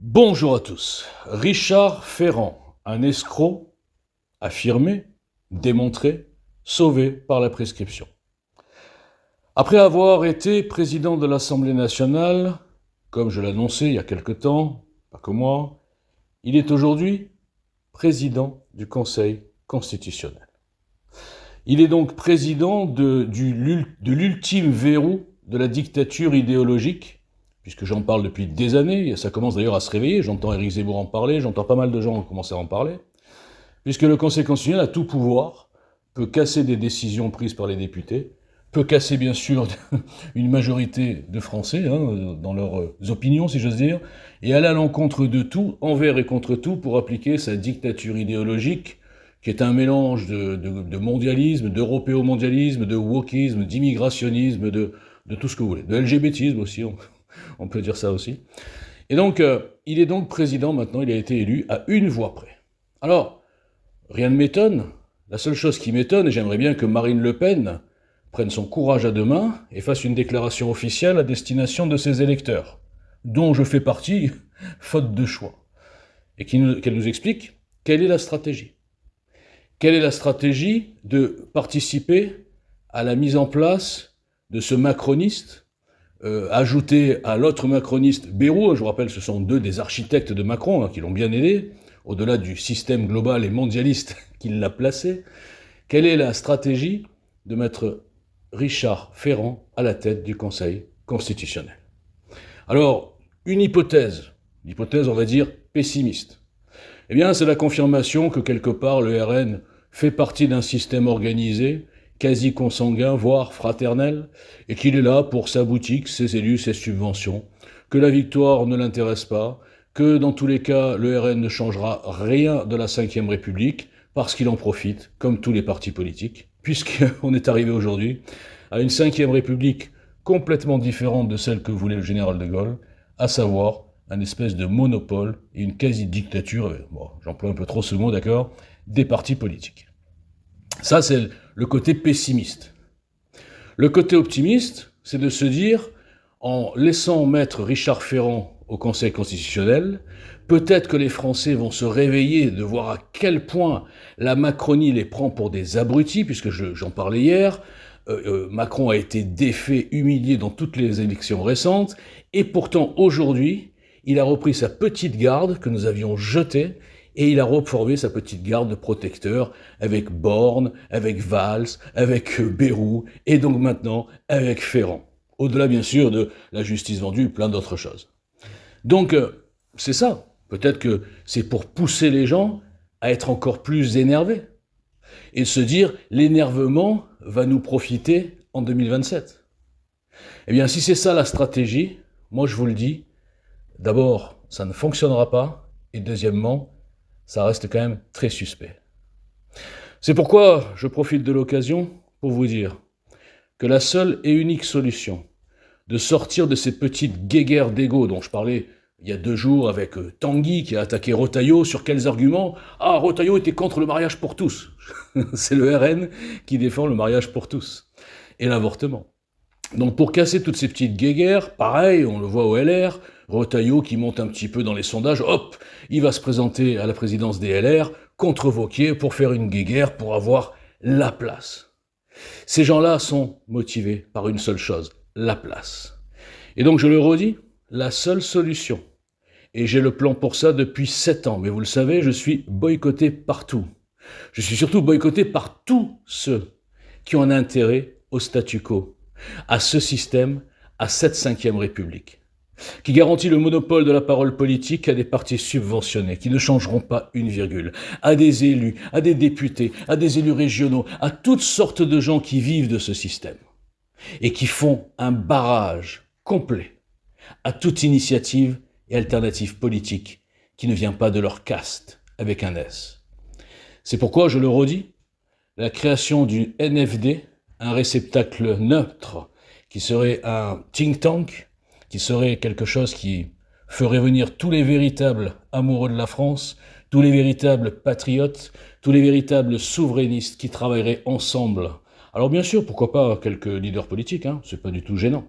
Bonjour à tous. Richard Ferrand, un escroc affirmé, démontré, sauvé par la prescription. Après avoir été président de l'Assemblée nationale, comme je l'annonçais il y a quelque temps, pas que moi, il est aujourd'hui président du Conseil constitutionnel. Il est donc président de l'ultime verrou de la dictature idéologique, puisque j'en parle depuis des années, et ça commence d'ailleurs à se réveiller, j'entends Éric Zemmour en parler, j'entends pas mal de gens commencer à en parler, puisque le Conseil constitutionnel a tout pouvoir, peut casser des décisions prises par les députés, peut casser bien sûr une majorité de Français, dans leurs opinions si j'ose dire, et aller à l'encontre de tout, envers et contre tout, pour appliquer sa dictature idéologique, qui est un mélange de mondialisme, d'européo-mondialisme, de wokisme, d'immigrationnisme, de tout ce que vous voulez, de LGBTisme aussi, on peut dire ça aussi. Et donc, il est donc président maintenant, il a été élu à une voix près. Alors, rien ne m'étonne, la seule chose qui m'étonne, et j'aimerais bien que Marine Le Pen prenne son courage à deux mains et fasse une déclaration officielle à destination de ses électeurs, dont je fais partie, faute de choix, et qu'elle nous explique quelle est la stratégie. Quelle est la stratégie de participer à la mise en place de ce macroniste, ajouté à l'autre macroniste Bayrou, je vous rappelle, ce sont deux des architectes de Macron qui l'ont bien aidé, au-delà du système global et mondialiste qui l'a placé. Quelle est la stratégie de mettre Richard Ferrand à la tête du Conseil constitutionnel? Alors, une hypothèse on va dire pessimiste, eh bien, c'est la confirmation que quelque part le RN fait partie d'un système organisé, quasi consanguin, voire fraternel, et qu'il est là pour sa boutique, ses élus, ses subventions, que la victoire ne l'intéresse pas, que dans tous les cas, le RN ne changera rien de la Ve République, parce qu'il en profite, comme tous les partis politiques, puisqu'on est arrivé aujourd'hui à une Ve République complètement différente de celle que voulait le général de Gaulle, à savoir un espèce de monopole et une quasi-dictature, bon, j'emploie un peu trop ce mot, d'accord, des partis politiques. Ça, c'est le côté pessimiste. Le côté optimiste, c'est de se dire, en laissant mettre Richard Ferrand au Conseil constitutionnel, peut-être que les Français vont se réveiller de voir à quel point la Macronie les prend pour des abrutis, puisque j'en parlais hier, Macron a été défait, humilié dans toutes les élections récentes, et pourtant aujourd'hui, il a repris sa petite garde que nous avions jetée et il a reformé sa petite garde de protecteurs avec Borne, avec Valls, avec Bayrou et donc maintenant avec Ferrand. Au-delà bien sûr de la justice vendue, plein d'autres choses. Donc c'est ça. Peut-être que c'est pour pousser les gens à être encore plus énervés et se dire l'énervement va nous profiter en 2027. Eh bien si c'est ça la stratégie, moi je vous le dis, d'abord, ça ne fonctionnera pas, et deuxièmement, ça reste quand même très suspect. C'est pourquoi je profite de l'occasion pour vous dire que la seule et unique solution de sortir de ces petites guéguerres d'ego dont je parlais il y a 2 jours avec Tanguy qui a attaqué Retailleau, sur quels arguments? Ah, Retailleau était contre le mariage pour tous. C'est le RN qui défend le mariage pour tous. Et l'avortement. Donc pour casser toutes ces petites guéguerres, pareil, on le voit au LR, Retailleau qui monte un petit peu dans les sondages, hop, il va se présenter à la présidence des LR, contre Wauquiez, pour faire une guéguerre, pour avoir la place. Ces gens-là sont motivés par une seule chose, la place. Et donc je le redis, la seule solution, et j'ai le plan pour ça depuis 7 ans, mais vous le savez, je suis boycotté partout. Je suis surtout boycotté par tous ceux qui ont un intérêt au statu quo, à ce système, à cette Ve République, qui garantit le monopole de la parole politique à des partis subventionnés, qui ne changeront pas une virgule, à des élus, à des députés, à des élus régionaux, à toutes sortes de gens qui vivent de ce système, et qui font un barrage complet à toute initiative et alternative politique qui ne vient pas de leur caste, avec un S. C'est pourquoi, je le redis, la création du NFD, un réceptacle neutre, qui serait un think tank, qui serait quelque chose qui ferait venir tous les véritables amoureux de la France, tous les véritables patriotes, tous les véritables souverainistes qui travailleraient ensemble. Alors bien sûr, pourquoi pas quelques leaders politiques, c'est pas du tout gênant.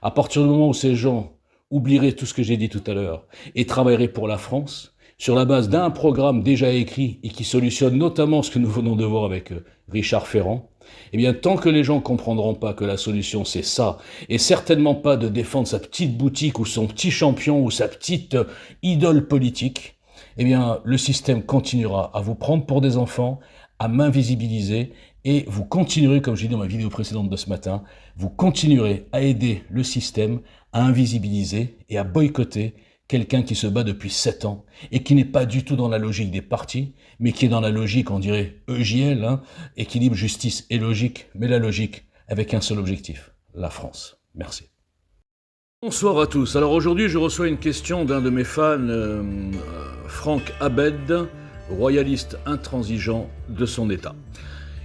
À partir du moment où ces gens oublierez tout ce que j'ai dit tout à l'heure et travaillerez pour la France sur la base d'un programme déjà écrit et qui solutionne notamment ce que nous venons de voir avec Richard Ferrand, eh bien, tant que les gens ne comprendront pas que la solution c'est ça, et certainement pas de défendre sa petite boutique ou son petit champion ou sa petite idole politique, eh bien, le système continuera à vous prendre pour des enfants, à m'invisibiliser, et vous continuerez, comme j'ai dit dans ma vidéo précédente de ce matin, vous continuerez à aider le système à invisibiliser et à boycotter quelqu'un qui se bat depuis 7 ans et qui n'est pas du tout dans la logique des partis, mais qui est dans la logique, on dirait EJL, équilibre, justice et logique, mais la logique avec un seul objectif, la France. Merci. Bonsoir à tous. Alors aujourd'hui, je reçois une question d'un de mes fans, Franck Abed, royaliste intransigeant de son État.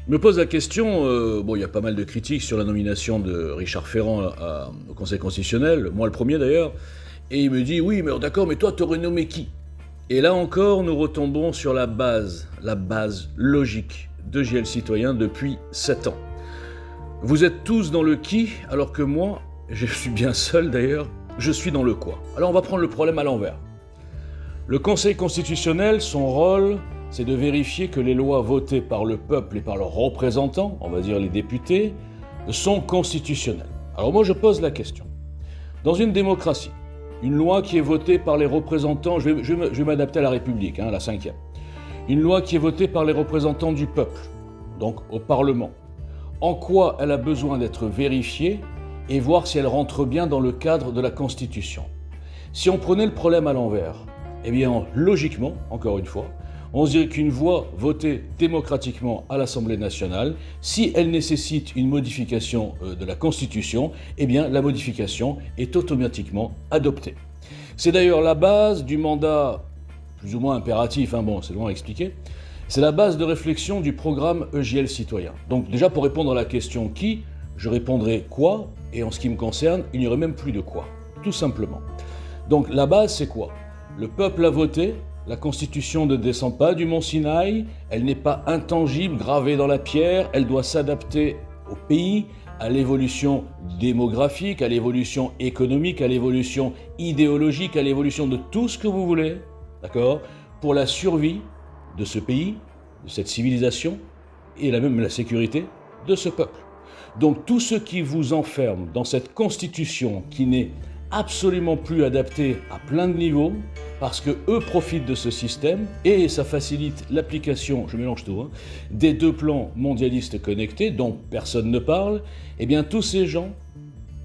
Il me pose la question, il y a pas mal de critiques sur la nomination de Richard Ferrand au Conseil constitutionnel, moi le premier d'ailleurs, et il me dit, oui, mais d'accord, mais toi, t'aurais nommé qui? Et là encore, nous retombons sur la base logique de JL Citoyen depuis 7 ans. Vous êtes tous dans le qui, alors que moi, je suis bien seul d'ailleurs, je suis dans le quoi. Alors on va prendre le problème à l'envers. Le Conseil constitutionnel, son rôle, c'est de vérifier que les lois votées par le peuple et par leurs représentants, on va dire les députés, sont constitutionnelles. Alors moi je pose la question. Dans une démocratie, une loi qui est votée par les représentants, je vais m'adapter à la République, la 5e. Une loi qui est votée par les représentants du peuple, donc au Parlement. En quoi elle a besoin d'être vérifiée et voir si elle rentre bien dans le cadre de la Constitution. Si on prenait le problème à l'envers, eh bien logiquement, encore une fois, on se dirait qu'une loi votée démocratiquement à l'Assemblée nationale, si elle nécessite une modification de la Constitution, eh bien la modification est automatiquement adoptée. C'est d'ailleurs la base du mandat, plus ou moins impératif, c'est loin à expliquer, c'est la base de réflexion du programme EJL Citoyen. Donc déjà pour répondre à la question qui, je répondrai quoi, et en ce qui me concerne, il n'y aurait même plus de quoi, tout simplement. Donc la base c'est quoi? Le peuple a voté. La Constitution ne descend pas du mont Sinaï, elle n'est pas intangible, gravée dans la pierre, elle doit s'adapter au pays, à l'évolution démographique, à l'évolution économique, à l'évolution idéologique, à l'évolution de tout ce que vous voulez, d'accord, pour la survie de ce pays, de cette civilisation, et même la sécurité de ce peuple. Donc tout ce qui vous enferme dans cette Constitution qui n'est absolument plus adapté à plein de niveaux, parce que eux profitent de ce système et ça facilite l'application, je mélange tout, des 2 plans mondialistes connectés dont personne ne parle, eh bien tous ces gens,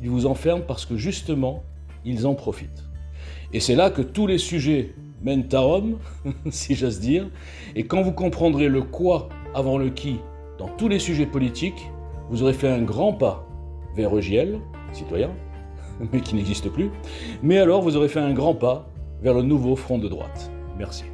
ils vous enferment parce que justement, ils en profitent. Et c'est là que tous les sujets mènent à Rome, si j'ose dire, et quand vous comprendrez le quoi avant le qui dans tous les sujets politiques, vous aurez fait un grand pas vers EJL, citoyen, mais qui n'existe plus, mais alors vous aurez fait un grand pas vers le nouveau front de droite. Merci.